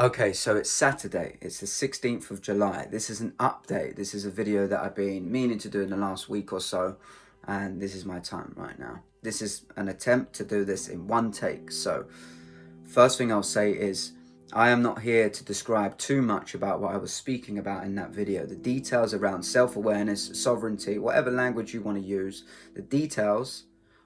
Okay, so it's Saturday. It's the 16th of July. This is an update. This is a video that I've been meaning to do in the last week or so, and this is my time right now. This is an attempt to do this in one take. So, first thing I'll say is I am not here to describe too much about what I was speaking about in that video. The details around self-awareness, sovereignty, whatever language you want to use, the details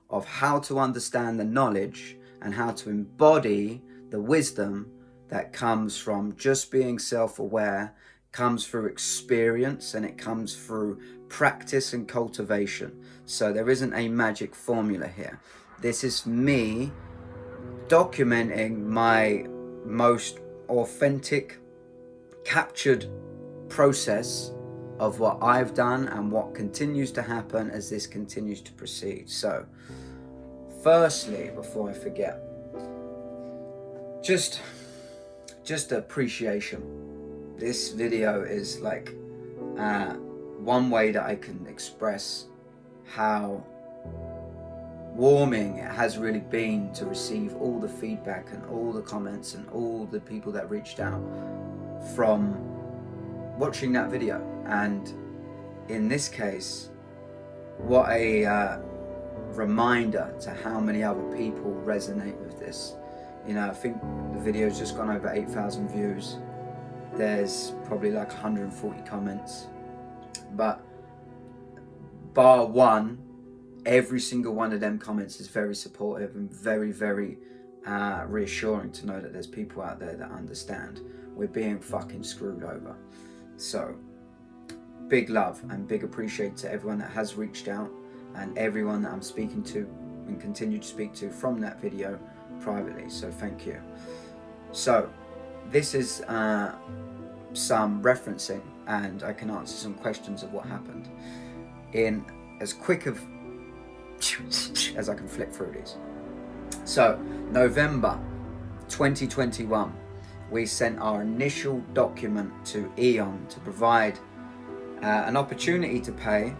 of how to understand the knowledge and how to embody the wisdom that comes from just being self-aware, comes through experience, and it comes through practice and cultivation. So there isn't a magic formula here. This is me documenting my most authentic, captured process of what I've done and what continues to happen as this continues to proceed. So, firstly, before I forget, just appreciation. This video is like one way that I can express how warming it has really been to receive all the feedback and all the comments and all the people that reached out from watching that video. And in this case, what a reminder to how many other people resonate with this. You know, I think the video's just gone over 8,000 views. There's probably like 140 comments, but bar one, every single one of them comments is very supportive and very, very reassuring to know that there's people out there that understand we're being fucking screwed over. So, big love and big appreciate to everyone that has reached out and everyone that I'm speaking to and continue to speak to from that video privately. So thank you. So this is some referencing, and I can answer some questions of what happened in as quick of as I can flip through these. So November 2021, we sent our initial document to E.ON to provide an opportunity to pay.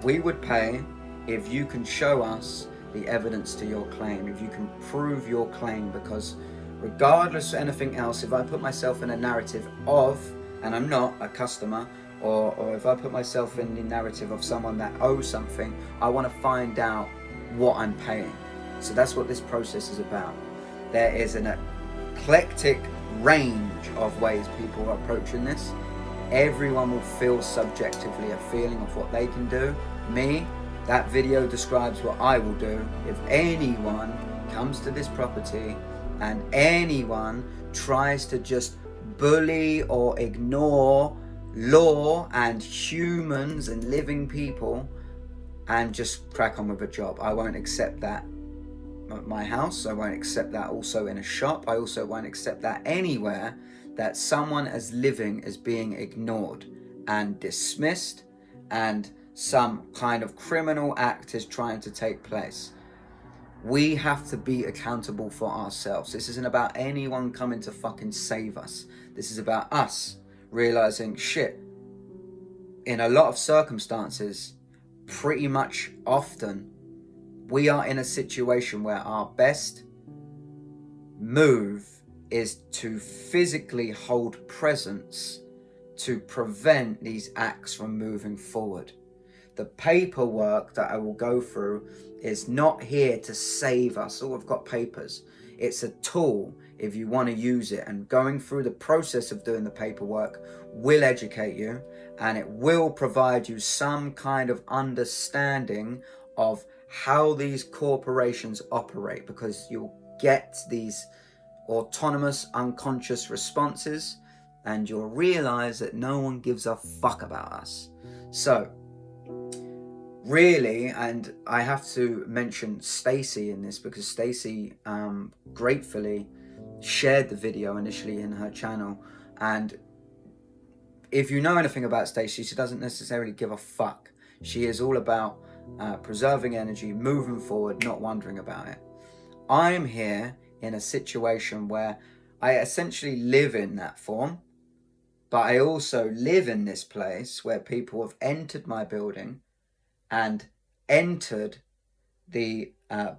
We would pay if you can show us the evidence to your claim, if you can prove your claim, because regardless of anything else, if I put myself in a narrative of, and I'm not a customer, or if I put myself in the narrative of someone that owes something, I want to find out what I'm paying. So that's what this process is about. There is an eclectic range of ways people are approaching this. Everyone will feel subjectively a feeling of what they can do. Me, that video describes what I will do if anyone comes to this property and anyone tries to just bully or ignore law and humans and living people and just crack on with a job. I won't accept that at my house. I won't accept that also in a shop. I also won't accept that anywhere that someone as living is being ignored and dismissed and some kind of criminal act is trying to take place. We have to be accountable for ourselves. This isn't about anyone coming to fucking save us. This is about us realizing, shit, in a lot of circumstances, pretty much often, we are in a situation where our best move is to physically hold presence to prevent these acts from moving forward. The paperwork that I will go through is not here to save us. Oh, I've got papers. It's a tool if you want to use it, and going through the process of doing the paperwork will educate you, and it will provide you some kind of understanding of how these corporations operate, because you'll get these autonomous unconscious responses and you'll realize that no one gives a fuck about us. So really, and I have to mention Stacey in this, because Stacey gratefully shared the video initially in her channel, and if you know anything about Stacey, she doesn't necessarily give a fuck. She is all about preserving energy, moving forward, not wondering about it. I'm here in a situation where I essentially live in that form, but I also live in this place where people have entered my building and entered the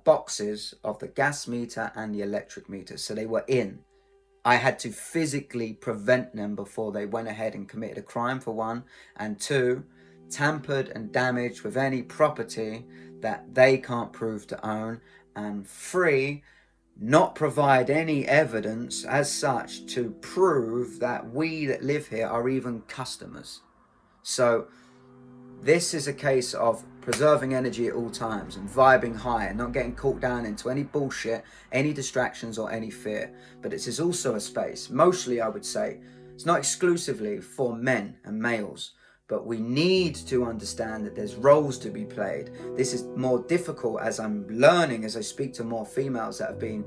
boxes of the gas meter and the electric meter. So they were in. I had to physically prevent them before they went ahead and committed a crime, for one, and two, tampered and damaged with any property that they can't prove to own, and three, not provide any evidence as such to prove that we that live here are even customers. So this is a case of preserving energy at all times and vibing high and not getting caught down into any bullshit, any distractions or any fear. But this is also a space, mostly I would say, it's not exclusively for men and males, but we need to understand that there's roles to be played. This is more difficult as I'm learning, as I speak to more females that have been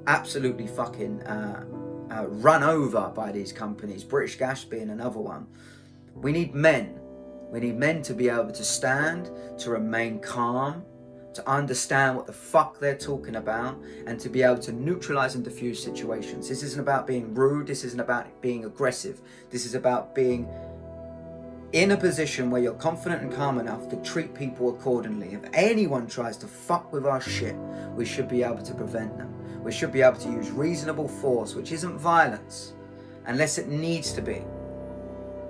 absolutely fucking run over by these companies, British Gas being another one. We need men. We need men to be able to stand, to remain calm, to understand what the fuck they're talking about, and to be able to neutralize and diffuse situations. This isn't about being rude. This isn't about being aggressive. This is about being in a position where you're confident and calm enough to treat people accordingly. If anyone tries to fuck with our shit, we should be able to prevent them. We should be able to use reasonable force, which isn't violence, unless it needs to be.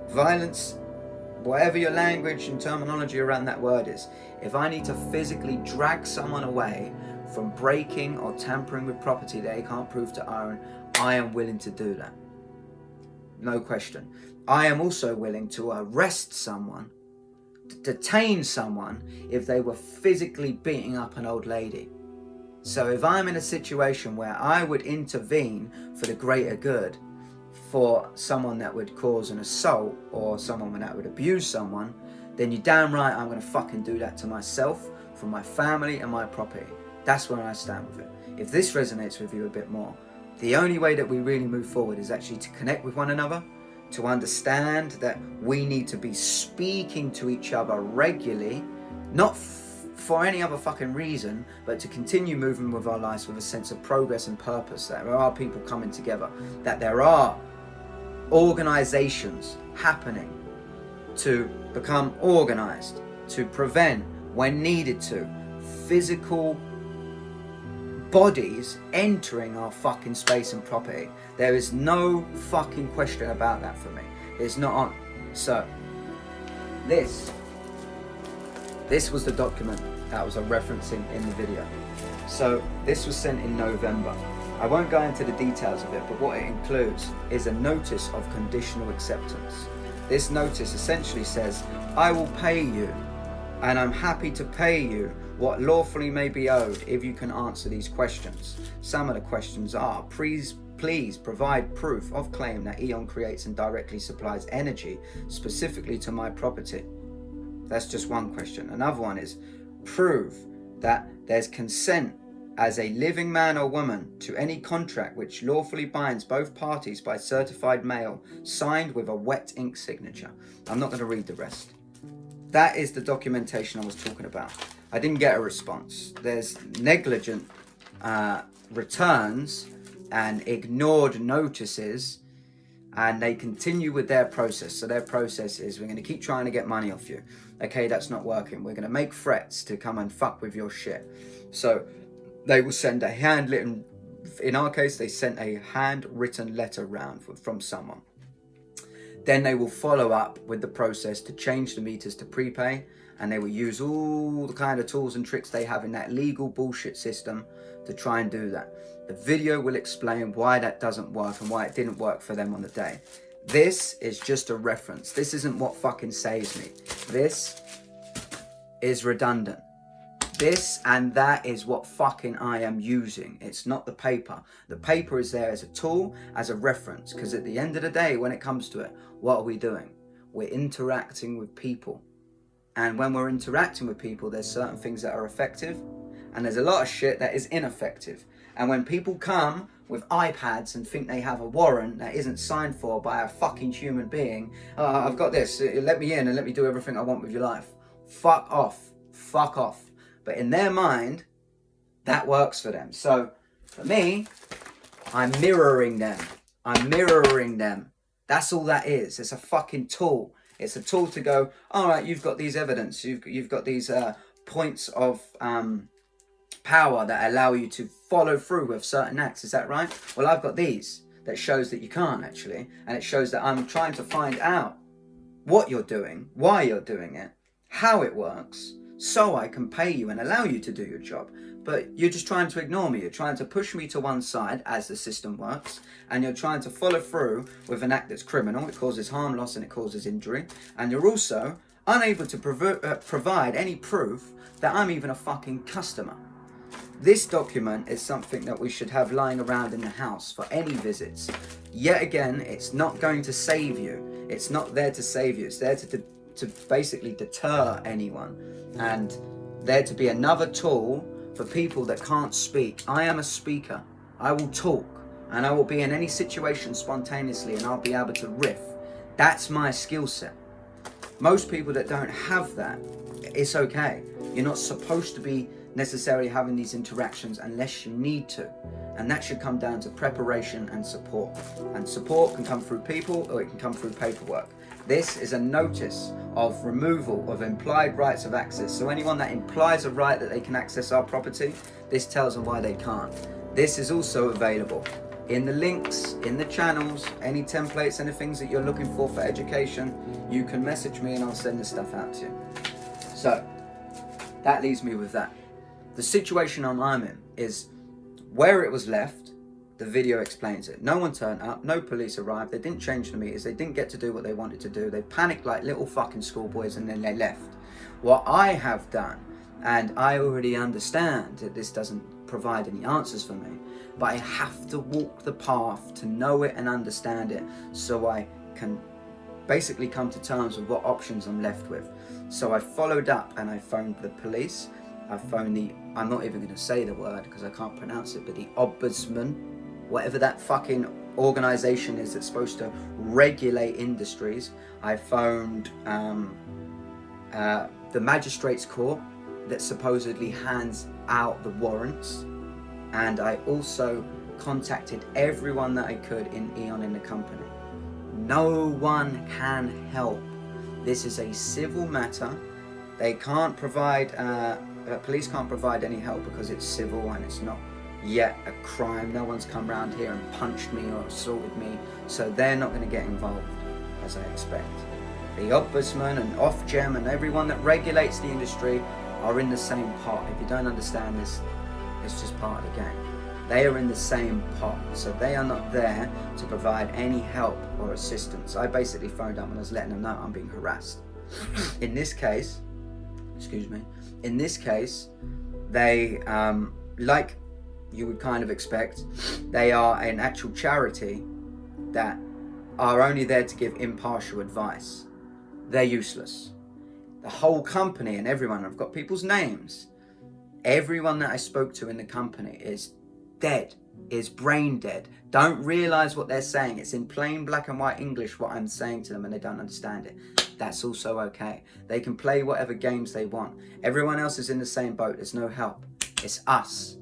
Violence, whatever your language and terminology around that word is, if I need to physically drag someone away from breaking or tampering with property they can't prove to own, I am willing to do that. No question. I am also willing to arrest someone, to detain someone if they were physically beating up an old lady. So if I'm in a situation where I would intervene for the greater good, for someone that would cause an assault or someone that would abuse someone, then you're damn right I'm going to fucking do that to myself, for my family and my property. That's where I stand with it. If this resonates with you a bit more, the only way that we really move forward is actually to connect with one another, to understand that we need to be speaking to each other regularly, not for any other fucking reason, but to continue moving with our lives with a sense of progress and purpose, that there are people coming together, that there are organizations happening to become organized, to prevent, when needed to, physical bodies entering our fucking space and property. There is no fucking question about that for me. It's not on. So, this was the document that was referencing in the video. So, this was sent in November. I won't go into the details of it, but what it includes is a notice of conditional acceptance. This notice essentially says, I will pay you, and I'm happy to pay you what lawfully may be owed if you can answer these questions. Some of the questions are, please provide proof of claim that E.ON creates and directly supplies energy specifically to my property. That's just one question. Another one is, prove that there's consent as a living man or woman to any contract which lawfully binds both parties by certified mail, signed with a wet ink signature. I'm not going to read the rest. That is the documentation I was talking about. I didn't get a response. There's negligent returns and ignored notices, and they continue with their process. So their process is, we're going to keep trying to get money off you. Okay, that's not working. We're going to make threats to come and fuck with your shit. So they will send a handwritten, in our case, they sent a handwritten letter round from someone. Then they will follow up with the process to change the meters to prepay, and they will use all the kind of tools and tricks they have in that legal bullshit system to try and do that. The video will explain why that doesn't work and why it didn't work for them on the day. This is just a reference. This isn't what fucking saves me. This is redundant. This and that is what fucking I am using. It's not the paper. The paper is there as a tool, as a reference, because at the end of the day, when it comes to it, what are we doing? We're interacting with people. And when we're interacting with people, there's certain things that are effective, and there's a lot of shit that is ineffective. And when people come with iPads and think they have a warrant that isn't signed for by a fucking human being, I've got this, let me in and let me do everything I want with your life. Fuck off. Fuck off. But in their mind, that works for them. So for me, I'm mirroring them. I'm mirroring them. That's all that is. It's a fucking tool. It's a tool to go, all right, you've got these evidence. You've got these points of power that allow you to follow through with certain acts. Is that right? Well, I've got these. that shows that you can't actually, and it shows that I'm trying to find out what you're doing, why you're doing it, how it works, so I can pay you and allow you to do your job. But you're just trying to ignore me. You're trying to push me to one side as the system works, and you're trying to follow through with an act that's criminal. It causes harm, loss, and it causes injury. And you're also unable to provide any proof that I'm even a fucking customer. This document is something that we should have lying around in the house for any visits. Yet again, it's not going to save you. It's not there to save you. It's there to basically deter anyone, and there to be another tool for people that can't speak. I am a speaker. I will talk, and I will be in any situation spontaneously, and I'll be able to riff. That's my skill set. Most people that don't have that, it's okay. You're not supposed to be necessarily having these interactions unless you need to, and that should come down to preparation and support. And support can come through people, or it can come through paperwork. This is a notice of removal of implied rights of access. So anyone that implies a right that they can access our property, this tells them why they can't. This is also available in the links, in the channels, any templates, any things that you're looking for education. You can message me and I'll send this stuff out to you. So that leaves me with that. The situation I'm in is where it was left. The video explains it. No one turned up, no police arrived, they didn't change the meters, they didn't get to do what they wanted to do, they panicked like little fucking schoolboys and then they left. What I have done, and I already understand that this doesn't provide any answers for me, but I have to walk the path to know it and understand it so I can basically come to terms with what options I'm left with. So I followed up and I phoned the police. I phoned I'm not even going to say the word because I can't pronounce it, but the ombudsman, whatever that fucking organization is that's supposed to regulate industries. I phoned the magistrates court that supposedly hands out the warrants, and I also contacted everyone that I could in E.ON in the company. No one can help. This is a civil matter. They can't provide, police can't provide any help because it's civil and it's not yet a crime. No one's come around here and punched me or assaulted me, so they're not going to get involved, as I expect. The ombudsman and Ofgem and everyone that regulates the industry are in the same pot. If you don't understand this, it's just part of the game. They are in the same pot, so they are not there to provide any help or assistance. I basically phoned up and I was letting them know I'm being harassed. In this case, in this case, they, like you would kind of expect, they are an actual charity that are only there to give impartial advice. They're useless. The whole company and everyone, I've got people's names, everyone that I spoke to in the company is dead, is brain dead, don't realize what they're saying. It's in plain black and white English what I'm saying to them, and they don't understand it. That's also okay. They can play whatever games they want. Everyone else is in the same boat. There's no help. It's us.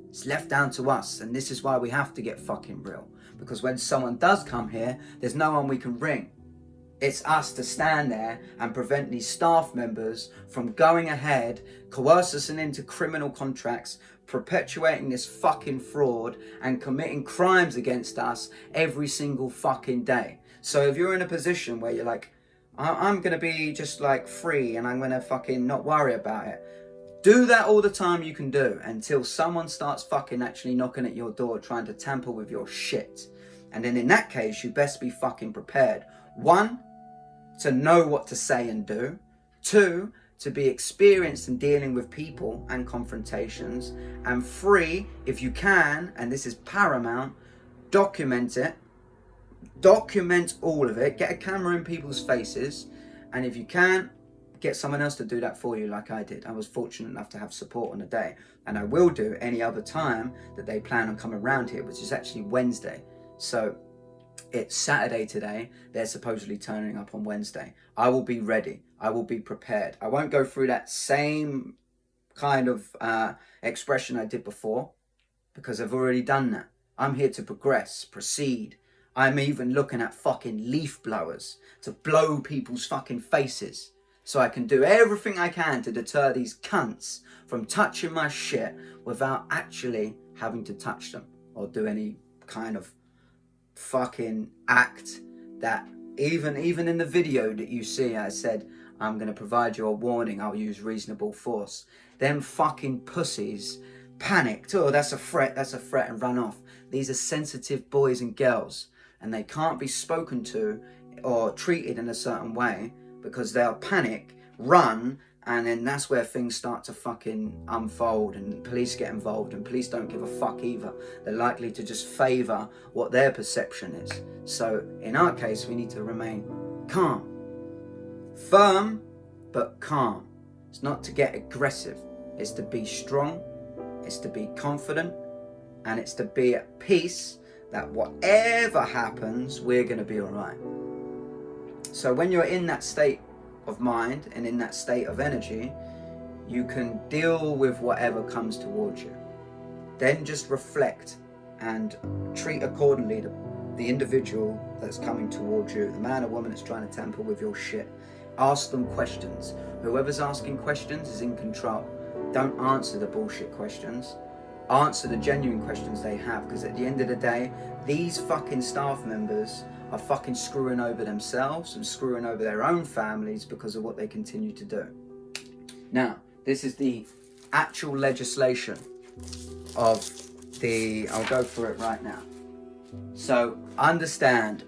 It's left down to us, and this is why we have to get fucking real. Because when someone does come here, there's no one we can ring. It's us to stand there and prevent these staff members from going ahead, coerce us into criminal contracts, perpetuating this fucking fraud and committing crimes against us every single fucking day. So if you're in a position where you're like, I'm going to be just like free and I'm going to fucking not worry about it, do that all the time you can do until someone starts fucking actually knocking at your door trying to tamper with your shit. And then in that case, you best be fucking prepared. 1, to know what to say and do. 2, to be experienced in dealing with people and confrontations. And 3, if you can, and this is paramount, document it. Document all of it. Get a camera in people's faces. And if you can, get someone else to do that for you like I did. I was fortunate enough to have support on the day. And I will do any other time that they plan on coming around here, which is actually Wednesday. So it's Saturday today. They're supposedly turning up on Wednesday. I will be ready. I will be prepared. I won't go through that same kind of expression I did before because I've already done that. I'm here to progress, proceed. I'm even looking at fucking leaf blowers to blow people's fucking faces. So I can do everything I can to deter these cunts from touching my shit without actually having to touch them or do any kind of fucking act that even in the video that you see, I said, I'm going to provide you a warning, I'll use reasonable force. Them fucking pussies panicked. Oh, that's a threat, and run off. These are sensitive boys and girls, and they can't be spoken to or treated in a certain way because they'll panic, run, and then that's where things start to fucking unfold, and police get involved, and police don't give a fuck either. They're likely to just favour what their perception is. So in our case, we need to remain calm. Firm, but calm. It's not to get aggressive. It's to be strong. It's to be confident. And it's to be at peace that whatever happens, we're going to be all right. So when you're in that state of mind and in that state of energy, you can deal with whatever comes towards you. Then just reflect and treat accordingly the individual that's coming towards you, the man or woman that's trying to tamper with your shit. Ask them questions. Whoever's asking questions is in control. Don't answer the bullshit questions. Answer the genuine questions they have, because at the end of the day, these fucking staff members are fucking screwing over themselves and screwing over their own families because of what they continue to do. Now, this is the actual legislation of I'll go for it right now. So understand,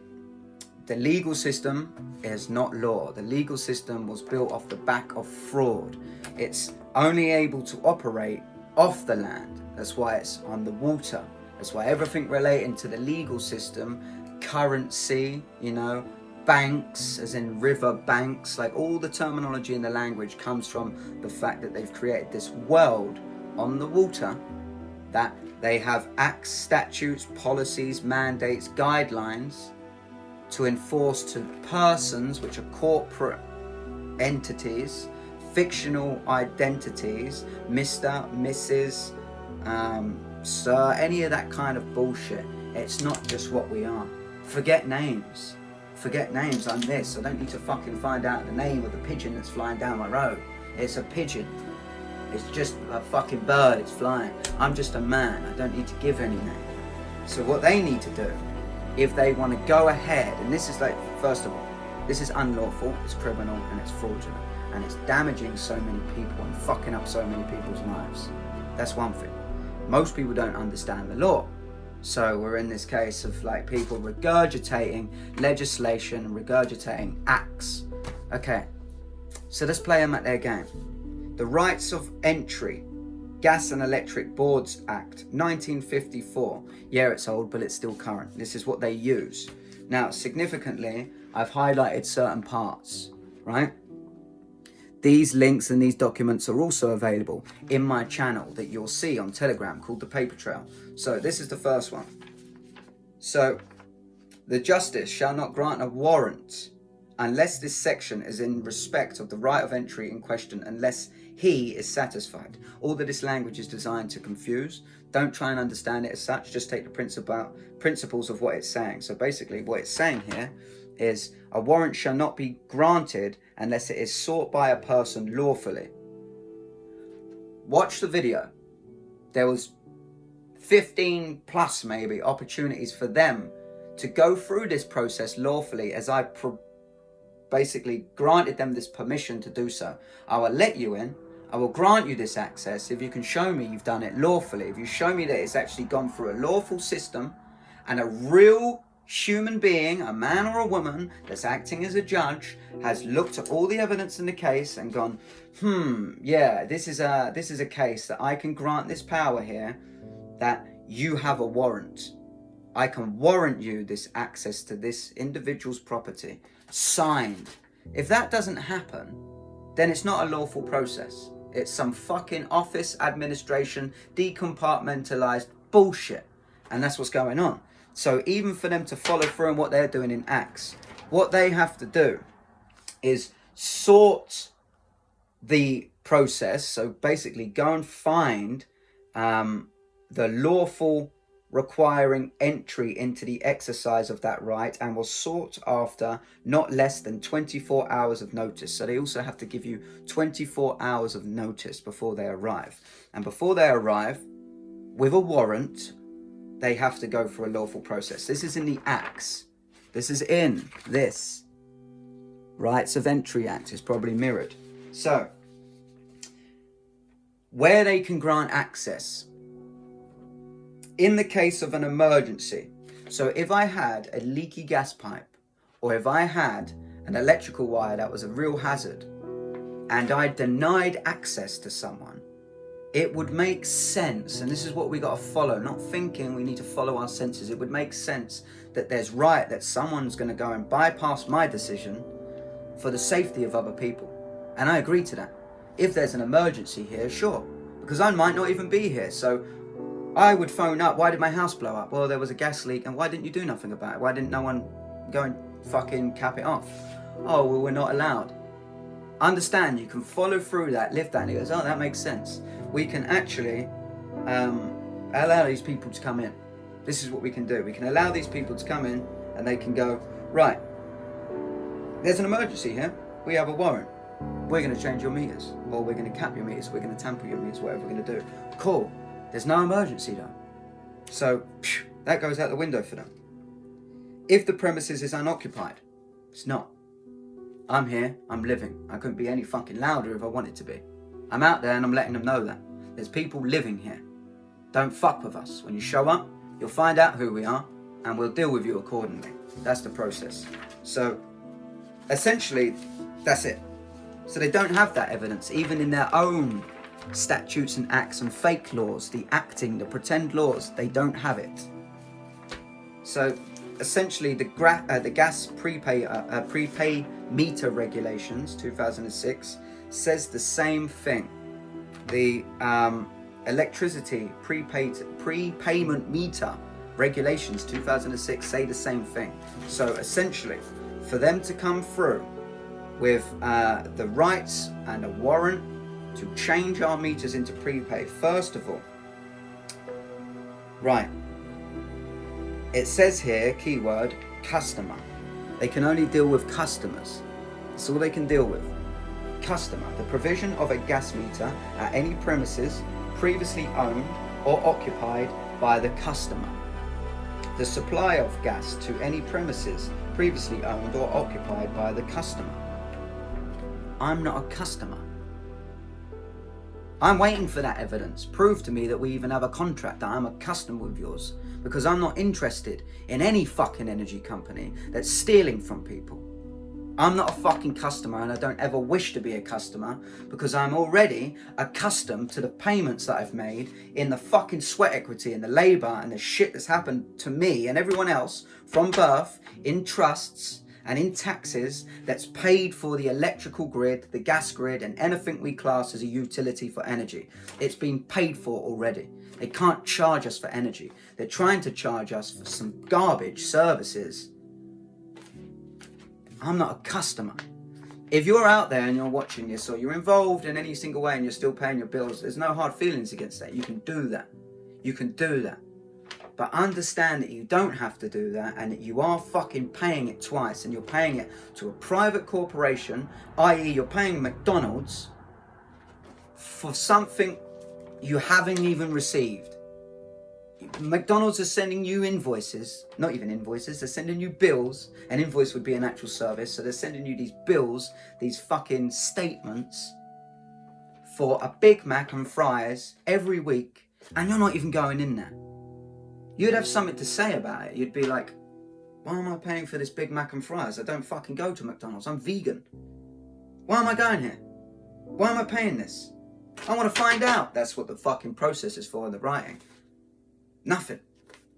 the legal system is not law. The legal system was built off the back of fraud. It's only able to operate off the land. That's why it's on the water. That's why everything relating to the legal system, currency, banks, as in river banks, like all the terminology in the language comes from the fact that they've created this world on the water, that they have acts, statutes, policies, mandates, guidelines to enforce to persons, which are corporate entities, fictional identities, Mr., Mrs., sir, any of that kind of bullshit. It's not just what we are. Forget names. I'm this. I don't need to fucking find out the name of the pigeon that's flying down my road. It's a pigeon. It's just a fucking bird. It's flying. I'm just a man. I don't need to give any name. So what they need to do, if they want to go ahead, and this is like, first of all, this is unlawful, it's criminal, and it's fraudulent, and it's damaging so many people and fucking up so many people's lives. That's one thing. Most people don't understand the law. So we're in this case of like people regurgitating legislation and regurgitating acts. Okay, so let's play them at their game. The Rights of Entry, Gas and Electric Boards Act, 1954. Yeah, it's old, but it's still current. This is what they use. Now, significantly, I've highlighted certain parts, right? These links and these documents are also available in my channel that you'll see on Telegram called The Paper Trail. So this is the first one. So, the justice shall not grant a warrant unless this section is in respect of the right of entry in question, unless he is satisfied. All of this language is designed to confuse. Don't try and understand it as such. Just take the principles of what it's saying. So basically what it's saying here is a warrant shall not be granted unless it is sought by a person lawfully. Watch the video. There was 15 plus maybe opportunities for them to go through this process lawfully, as I basically granted them this permission to do so. I will let you in. I will grant you this access if you can show me you've done it lawfully. If you show me that it's actually gone through a lawful system and a real human being, a man or a woman that's acting as a judge, has looked at all the evidence in the case and gone, yeah, this is a case that I can grant this power here, that you have a warrant. I can warrant you this access to this individual's property, signed. If that doesn't happen, then it's not a lawful process. It's some fucking office administration, decompartmentalized bullshit. And that's what's going on. So even for them to follow through on what they're doing in acts, what they have to do is sort the process. So basically go and find the lawful requiring entry into the exercise of that right, and will sort after not less than 24 hours of notice. So they also have to give you 24 hours of notice before they arrive. And before they arrive with a warrant, they have to go through a lawful process. This is in the Acts. This is in this Rights of Entry Act. Is probably mirrored. So, where they can grant access in the case of an emergency. So if I had a leaky gas pipe, or if I had an electrical wire that was a real hazard, and I denied access to someone, it would make sense, and this is what we got to follow, not thinking we need to follow our senses. It would make sense that that someone's going to go and bypass my decision for the safety of other people. And I agree to that. If there's an emergency here, sure, because I might not even be here. So I would phone up, why did my house blow up? Well, there was a gas leak, and why didn't you do nothing about it? Why didn't no one go and fucking cap it off? Oh, well, we're not allowed. Understand, you can follow through that, lift that, and he goes, oh, that makes sense. We can actually allow these people to come in. This is what we can do. We can allow these people to come in, and they can go, right, there's an emergency here. We have a warrant. We're going to change your meters, or we're going to cap your meters, we're going to tamper your meters, whatever we're going to do. Cool. There's no emergency though. So, that goes out the window for them. If the premises is unoccupied, it's not. I'm here, I'm living. I couldn't be any fucking louder if I wanted to be. I'm out there and I'm letting them know that. There's people living here. Don't fuck with us. When you show up, you'll find out who we are, and we'll deal with you accordingly. That's the process. So, essentially, that's it. So they don't have that evidence, even in their own statutes and acts and fake laws, the pretend laws, they don't have it. So essentially the gas prepay meter regulations 2006 says the same thing. The electricity prepayment meter regulations 2006 say the same thing. So essentially, for them to come through with the rights and a warrant to change our meters into prepay, first of all, right, it says here, keyword, customer. They can only deal with customers. That's all they can deal with. Customer, the provision of a gas meter at any premises previously owned or occupied by the customer. The supply of gas to any premises previously owned or occupied by the customer. I'm not a customer. I'm waiting for that evidence. Prove to me that we even have a contract, that I'm a customer with yours. Because I'm not interested in any fucking energy company that's stealing from people. I'm not a fucking customer, and I don't ever wish to be a customer, because I'm already accustomed to the payments that I've made in the fucking sweat equity and the labour and the shit that's happened to me and everyone else from birth, in trusts and in taxes, that's paid for the electrical grid, the gas grid, and anything we class as a utility for energy. It's been paid for already. They can't charge us for energy. They're trying to charge us for some garbage services. I'm not a customer. If you're out there and you're watching this, or you're involved in any single way and you're still paying your bills, there's no hard feelings against that. You can do that. You can do that. But understand that you don't have to do that, and that you are fucking paying it twice, and you're paying it to a private corporation, i.e. you're paying McDonald's for something you haven't even received. McDonald's are sending you invoices, not even invoices, they're sending you bills. An invoice would be an actual service, so they're sending you these bills, these fucking statements for a Big Mac and fries every week, and you're not even going in there. You'd have something to say about it. You'd be like, why am I paying for this Big Mac and fries? I don't fucking go to McDonald's. I'm vegan. Why am I going here? Why am I paying this? I want to find out. That's what the fucking process is for in the writing. Nothing.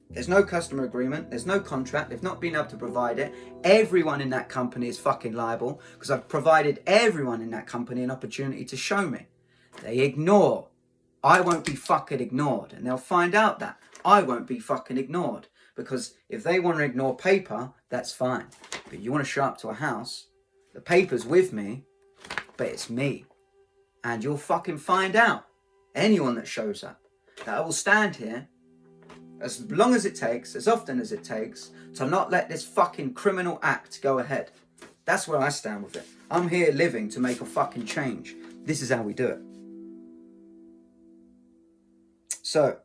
There's no customer agreement. There's no contract. They've not been able to provide it. Everyone in that company is fucking liable, because I've provided everyone in that company an opportunity to show me. They ignore. I won't be fucking ignored. And they'll find out that I won't be fucking ignored. Because if they want to ignore paper, that's fine. But you want to show up to a house, the paper's with me, but it's me. And you'll fucking find out. Anyone that shows up. That I will stand here as long as it takes, as often as it takes, to not let this fucking criminal act go ahead. That's where I stand with it. I'm here living to make a fucking change. This is how we do it. So,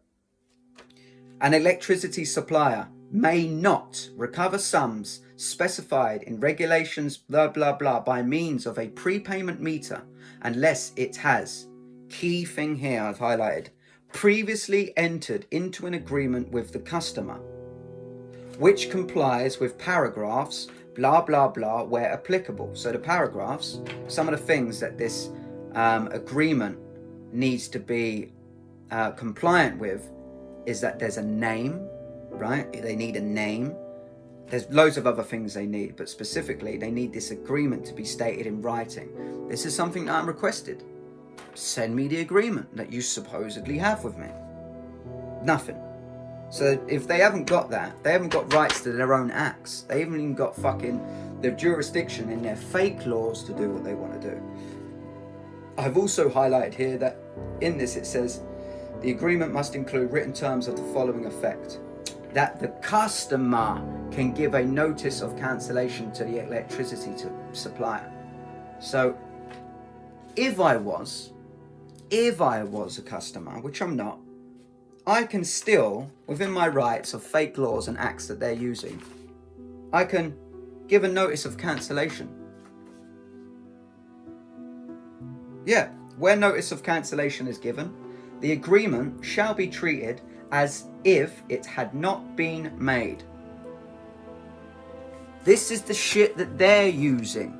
An electricity supplier may not recover sums specified in regulations blah blah blah by means of a prepayment meter unless it has, key thing here I've highlighted, previously entered into an agreement with the customer which complies with paragraphs blah blah blah where applicable. So the paragraphs, some of the things that this agreement needs to be compliant with is that there's a name, right? They need a name. There's loads of other things they need, but specifically they need this agreement to be stated in writing. This is something that I'm requested. Send me the agreement that you supposedly have with me. Nothing. So if they haven't got that, they haven't got rights to their own acts. They haven't even got the jurisdiction in their fake laws to do what they want to do. I've also highlighted here that in this it says the agreement must include written terms of the following effect: that the customer can give a notice of cancellation to the electricity supplier. So if I was a customer, which I'm not, I can still, within my rights of fake laws and acts that they're using, I can give a notice of cancellation. Yeah, where notice of cancellation is given, the agreement shall be treated as if it had not been made. This is the shit that they're using.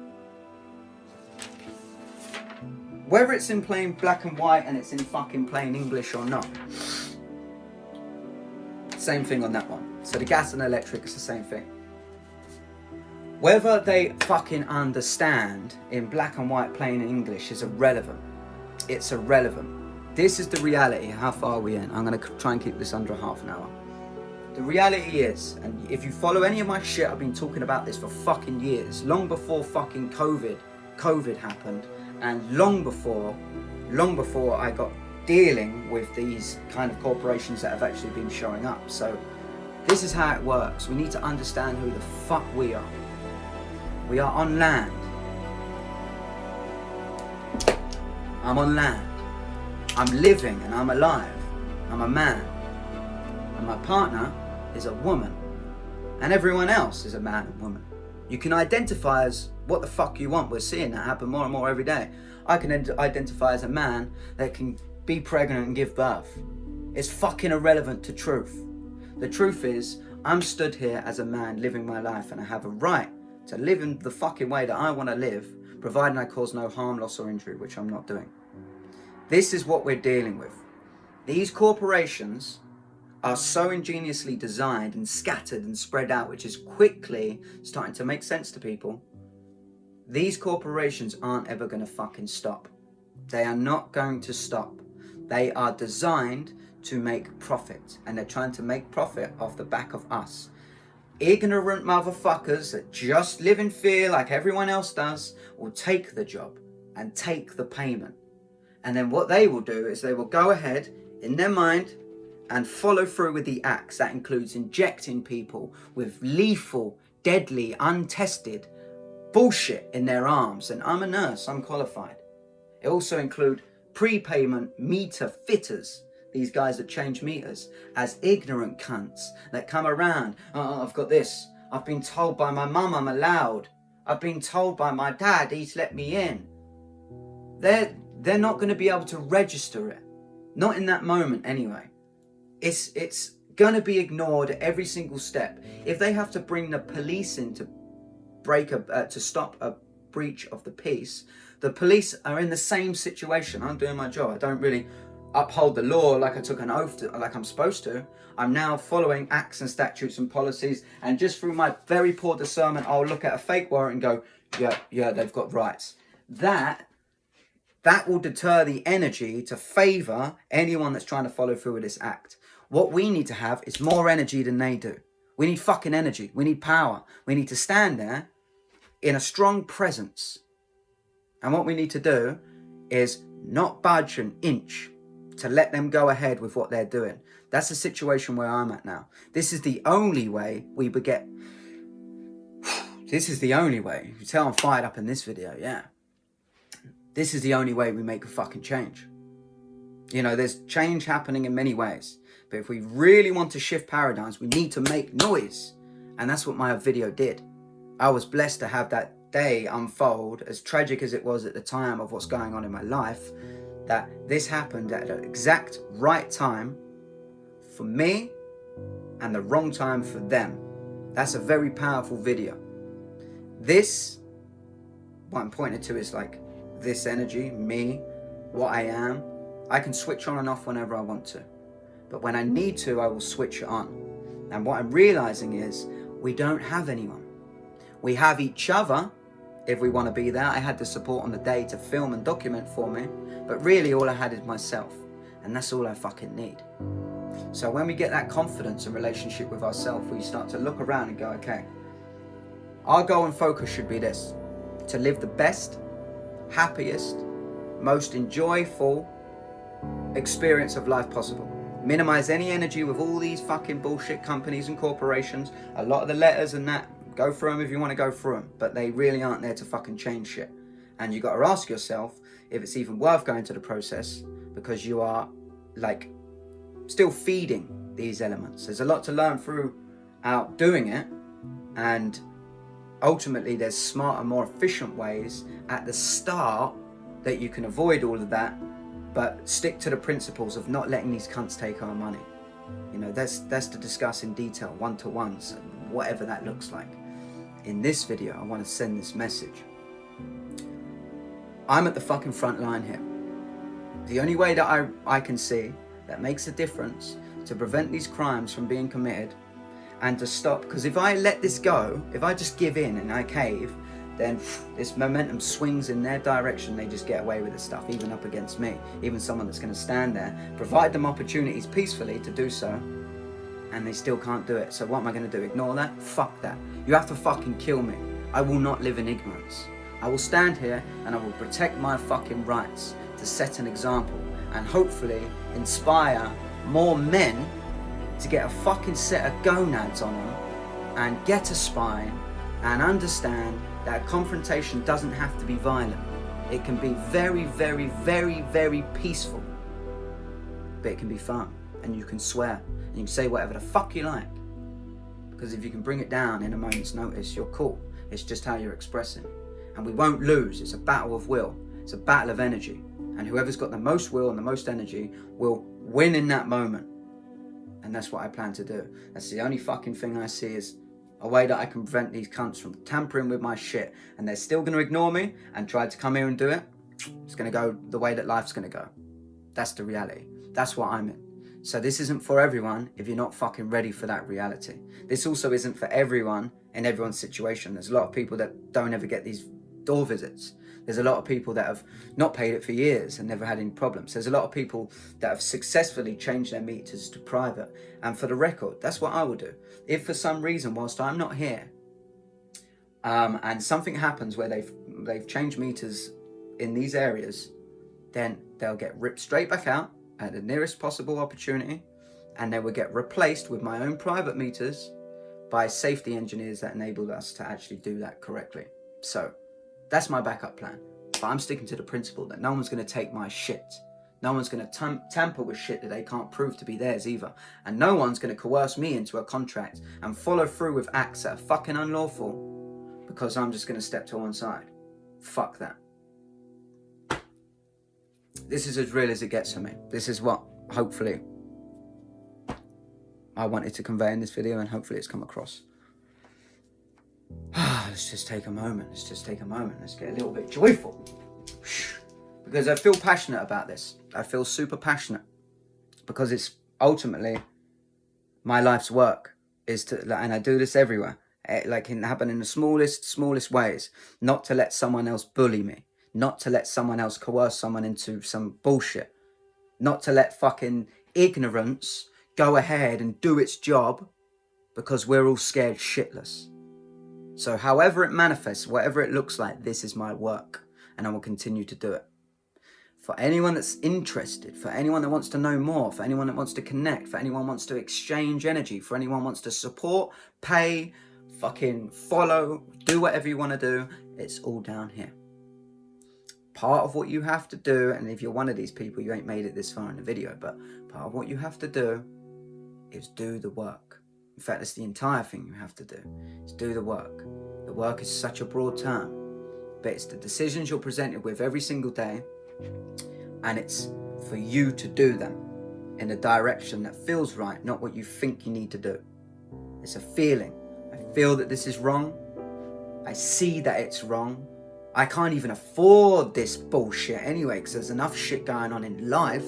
Whether it's in plain black and white and it's in fucking plain English or not. Same thing on that one. So the gas and electric is the same thing. Whether they fucking understand in black and white plain English is irrelevant. It's irrelevant. This is the reality. How far are we in? I'm going to try and keep this under half an hour. The reality is, and if you follow any of my shit, I've been talking about this for fucking years. Long before fucking COVID happened. And long before I got dealing with these kind of corporations that have actually been showing up. So this is how it works. We need to understand who the fuck we are. We are on land. I'm on land. I'm living and I'm alive. I'm a man. And my partner is a woman. And everyone else is a man and woman. You can identify as what the fuck you want. We're seeing that happen more and more every day. I can identify as a man that can be pregnant and give birth. It's fucking irrelevant to truth. The truth is, I'm stood here as a man living my life and I have a right to live in the fucking way that I want to live, providing I cause no harm, loss or injury, which I'm not doing. This is what we're dealing with. These corporations are so ingeniously designed and scattered and spread out, which is quickly starting to make sense to people. These corporations aren't ever going to fucking stop. They are not going to stop. They are designed to make profit, and they're trying to make profit off the back of us. Ignorant motherfuckers that just live in fear like everyone else does will take the job and take the payment. And then what they will do is they will go ahead in their mind and follow through with the acts. That includes injecting people with lethal, deadly, untested bullshit in their arms. And I'm a nurse, I'm qualified. It also includes prepayment meter fitters, these guys that change meters, as ignorant cunts that come around. Oh, I've got this. I've been told by my mum I'm allowed. I've been told by my dad he's let me in. They're not going to be able to register it. Not in that moment anyway. It's going to be ignored at every single step. If they have to bring the police in to to stop a breach of the peace, the police are in the same situation. I'm doing my job. I don't really uphold the law like I took an oath to, like I'm supposed to. I'm now following acts and statutes and policies, and just through my very poor discernment, I'll look at a fake warrant and go, yeah, they've got rights. That will deter the energy to favour anyone that's trying to follow through with this act. What we need to have is more energy than they do. We need fucking energy. We need power. We need to stand there in a strong presence. And what we need to do is not budge an inch to let them go ahead with what they're doing. That's the situation where I'm at now. This is the only way we beget. This is the only way. You can tell I'm fired up in this video, yeah. This is the only way we make a fucking change. You know, there's change happening in many ways. But if we really want to shift paradigms, we need to make noise. And that's what my video did. I was blessed to have that day unfold, as tragic as it was at the time of what's going on in my life, that this happened at the exact right time for me and the wrong time for them. That's a very powerful video. This, what I'm pointing to is like this energy, me, what I am. I can switch on and off whenever I want to. But when I need to, I will switch it on. And what I'm realizing is we don't have anyone. We have each other if we want to be there. I had the support on the day to film and document for me, but really all I had is myself. And that's all I fucking need. So when we get that confidence and relationship with ourselves, we start to look around and go, okay, our goal and focus should be this: to live the best, happiest, most enjoyable experience of life possible. Minimize any energy with all these fucking bullshit companies and corporations. A lot of the letters and that, go through them if you want to go through them, but they really aren't there to fucking change shit. And you got to ask yourself if it's even worth going to the process, because you are like still feeding these elements. There's a lot to learn throughout doing it, and ultimately there's smarter, more efficient ways at the start that you can avoid all of that, but stick to the principles of not letting these cunts take our money. You know, that's to discuss in detail, one-to-ones, whatever that looks like. In this video, I want to send this message. I'm at the fucking front line here. The only way that I can see that makes a difference to prevent these crimes from being committed and to stop, because if I let this go, if I just give in and I cave, then this momentum swings in their direction. They just get away with this stuff, even up against me, even someone that's going to stand there, provide them opportunities peacefully to do so, and they still can't do it. So what am I going to do? Ignore that? Fuck that. You have to fucking kill me. I will not live in ignorance. I will stand here and I will protect my fucking rights to set an example and hopefully inspire more men to get a fucking set of gonads on them and get a spine and understand that confrontation doesn't have to be violent. It can be very, very, very, very peaceful. But it can be fun, and you can swear, and you can say whatever the fuck you like. Because if you can bring it down in a moment's notice, you're cool. It's just how you're expressing. And we won't lose. It's a battle of will. It's a battle of energy. And whoever's got the most will and the most energy will win in that moment. And that's what I plan to do. That's the only fucking thing I see is a way that I can prevent these cunts from tampering with my shit. And they're still going to ignore me and try to come here and do it. It's going to go the way that life's going to go. That's the reality. That's what I'm in. So this isn't for everyone if you're not fucking ready for that reality. This also isn't for everyone in everyone's situation. There's a lot of people that don't ever get these door visits. There's a lot of people that have not paid it for years and never had any problems. There's a lot of people that have successfully changed their meters to private. And for the record, that's what I will do. If for some reason, whilst I'm not here, and something happens where they've changed meters in these areas, then they'll get ripped straight back out at the nearest possible opportunity, and they will get replaced with my own private meters by safety engineers that enable us to actually do that correctly. So that's my backup plan. But I'm sticking to the principle that no one's going to take my shit. No one's going to tamper with shit that they can't prove to be theirs either. And no one's going to coerce me into a contract and follow through with acts that are fucking unlawful because I'm just going to step to one side. Fuck that. This is as real as it gets for me. This is what, hopefully, I wanted to convey in this video, and hopefully it's come across. Let's just take a moment. Let's just take a moment. Let's get a little bit joyful. Because I feel passionate about this. I feel super passionate. Because it's ultimately my life's work. Is to, and I do this everywhere. Like it can happen in the smallest ways. Not to let someone else bully me. Not to let someone else coerce someone into some bullshit. Not to let fucking ignorance go ahead and do its job because we're all scared shitless. So however it manifests, whatever it looks like, this is my work, and I will continue to do it. For anyone that's interested, for anyone that wants to know more, for anyone that wants to connect, for anyone wants to exchange energy, for anyone wants to support, pay, fucking follow, do whatever you want to do, it's all down here. Part of what you have to do, and if you're one of these people, you ain't made it this far in the video, but part of what you have to do is do the work. In fact, that's the entire thing you have to do, is do the work. The work is such a broad term, but it's the decisions you're presented with every single day, and it's for you to do them in a direction that feels right, not what you think you need to do. It's a feeling. I feel that this is wrong. I see that it's wrong. I can't even afford this bullshit anyway because there's enough shit going on in life.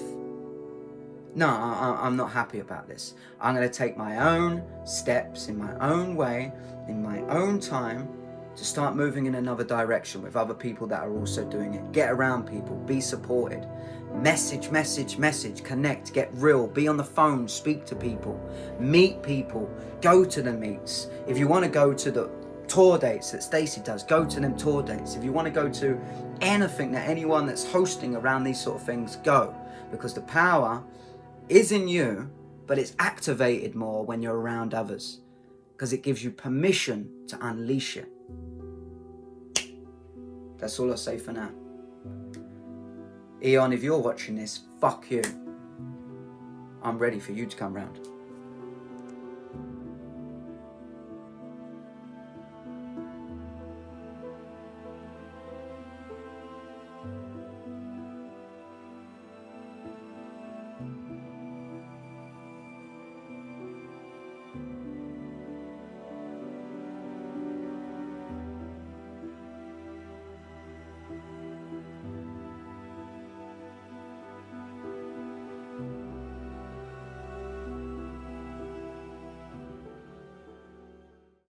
No, I'm not happy about this. I'm going to take my own steps in my own way, in my own time, to start moving in another direction with other people that are also doing it. Get around people, be supported. Message, connect, get real, be on the phone, speak to people, meet people, go to the meets. If you want to go to the tour dates that Stacey does, go to them tour dates. If you want to go to anything that anyone that's hosting around these sort of things, go. Because the power is in you, but it's activated more when you're around others, because it gives you permission to unleash it. That's all I'll say for now. E.ON, if you're watching this, fuck you. I'm ready for you to come round.